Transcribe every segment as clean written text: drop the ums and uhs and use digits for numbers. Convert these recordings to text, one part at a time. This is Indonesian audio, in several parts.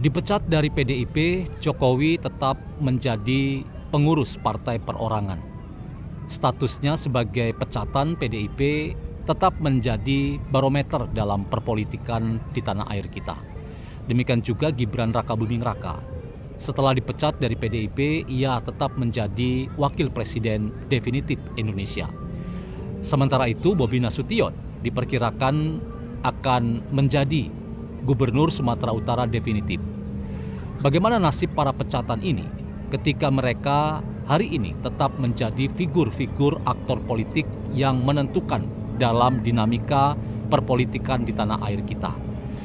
Dipecat dari PDIP, Jokowi tetap menjadi pengurus partai perorangan. Statusnya sebagai pecatan PDIP tetap menjadi barometer dalam perpolitikan di tanah air kita. Demikian juga Gibran Rakabuming Raka. Setelah dipecat dari PDIP, ia tetap menjadi wakil presiden definitif Indonesia. Sementara itu, Bobi Nasution diperkirakan akan menjadi Gubernur Sumatera Utara definitif. Bagaimana nasib para pecatan ini ketika mereka hari ini tetap menjadi figur-figur aktor politik yang menentukan dalam dinamika perpolitikan di tanah air kita?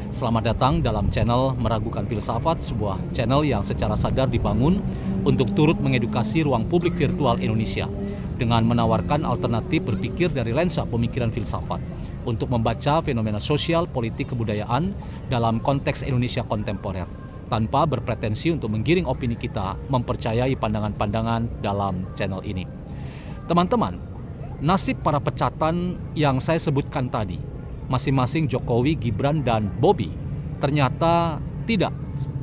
Selamat datang dalam channel Meragukan Filsafat, sebuah channel yang secara sadar dibangun untuk turut mengedukasi ruang publik virtual Indonesia dengan menawarkan alternatif berpikir dari lensa pemikiran filsafat untuk membaca fenomena sosial, politik, kebudayaan dalam konteks Indonesia kontemporer, tanpa berpretensi untuk menggiring opini kita mempercayai pandangan-pandangan dalam channel ini. Teman-teman, nasib para pecatan yang saya sebutkan tadi, masing-masing Jokowi, Gibran, dan Bobi, ternyata tidak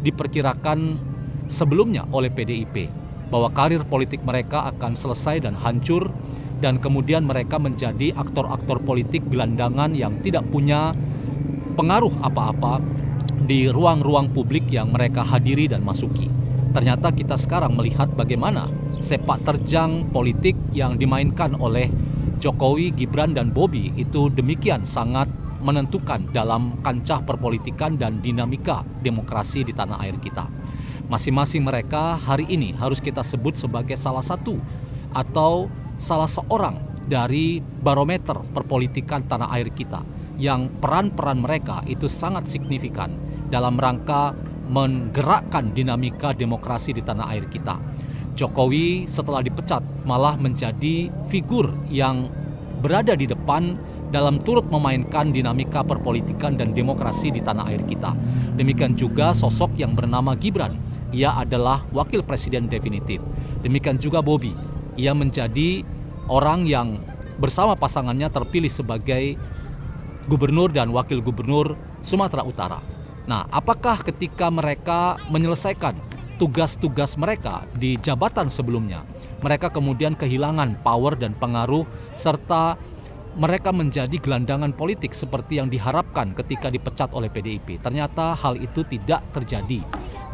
diperkirakan sebelumnya oleh PDIP bahwa karir politik mereka akan selesai dan hancur, dan kemudian mereka menjadi aktor-aktor politik gelandangan yang tidak punya pengaruh apa-apa di ruang-ruang publik yang mereka hadiri dan masuki. Ternyata kita sekarang melihat bagaimana sepak terjang politik yang dimainkan oleh Jokowi, Gibran, dan Bobi itu demikian sangat menentukan dalam kancah perpolitikan dan dinamika demokrasi di tanah air kita. Masing-masing mereka hari ini harus kita sebut sebagai salah satu atau salah seorang dari barometer perpolitikan tanah air kita yang peran-peran mereka itu sangat signifikan dalam rangka menggerakkan dinamika demokrasi di tanah air kita. Jokowi setelah dipecat malah menjadi figur yang berada di depan dalam turut memainkan dinamika perpolitikan dan demokrasi di tanah air kita. Demikian juga sosok yang bernama Gibran, ia adalah wakil presiden definitif. Demikian juga Bobi, ia menjadi orang yang bersama pasangannya terpilih sebagai gubernur dan wakil gubernur Sumatera Utara. Nah, apakah ketika mereka menyelesaikan tugas-tugas mereka di jabatan sebelumnya, mereka kemudian kehilangan power dan pengaruh serta mereka menjadi gelandangan politik seperti yang diharapkan ketika dipecat oleh PDIP? Ternyata hal itu tidak terjadi,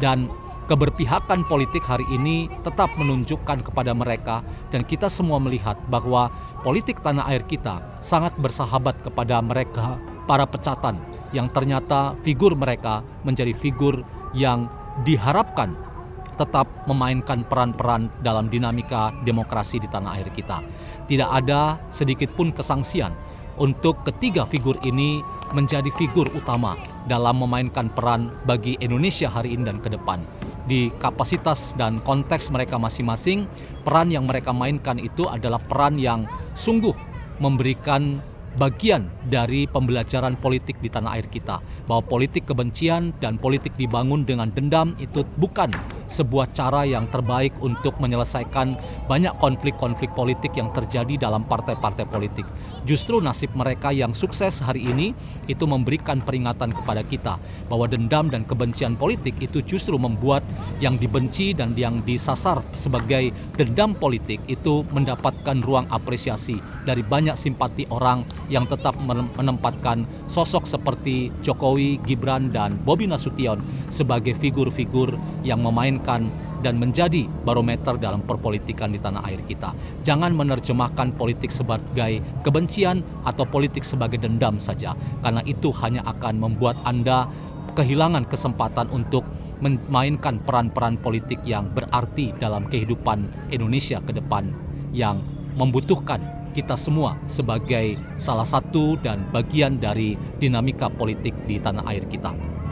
dan keberpihakan politik hari ini tetap menunjukkan kepada mereka, dan kita semua melihat bahwa politik tanah air kita sangat bersahabat kepada mereka, para pecatan, yang ternyata figur mereka menjadi figur yang diharapkan tetap memainkan peran-peran dalam dinamika demokrasi di tanah air kita. Tidak ada sedikit pun kesangsian untuk ketiga figur ini menjadi figur utama dalam memainkan peran bagi Indonesia hari ini dan ke depan. Di kapasitas dan konteks mereka masing-masing, peran yang mereka mainkan itu adalah peran yang sungguh memberikan bagian dari pembelajaran politik di tanah air kita, bahwa politik kebencian dan politik dibangun dengan dendam itu bukan sebuah cara yang terbaik untuk menyelesaikan banyak konflik-konflik politik yang terjadi dalam partai-partai politik. Justru nasib mereka yang sukses hari ini itu memberikan peringatan kepada kita bahwa dendam dan kebencian politik itu justru membuat yang dibenci dan yang disasar sebagai dendam politik itu mendapatkan ruang apresiasi dari banyak simpati orang yang tetap menempatkan sosok seperti Jokowi, Gibran, dan Bobi Nasution sebagai figur-figur yang memainkan dan menjadi barometer dalam perpolitikan di tanah air kita. Jangan menerjemahkan politik sebagai kebencian atau politik sebagai dendam saja, karena itu hanya akan membuat Anda kehilangan kesempatan untuk memainkan peran-peran politik yang berarti dalam kehidupan Indonesia ke depan yang membutuhkan kita semua sebagai salah satu dan bagian dari dinamika politik di tanah air kita.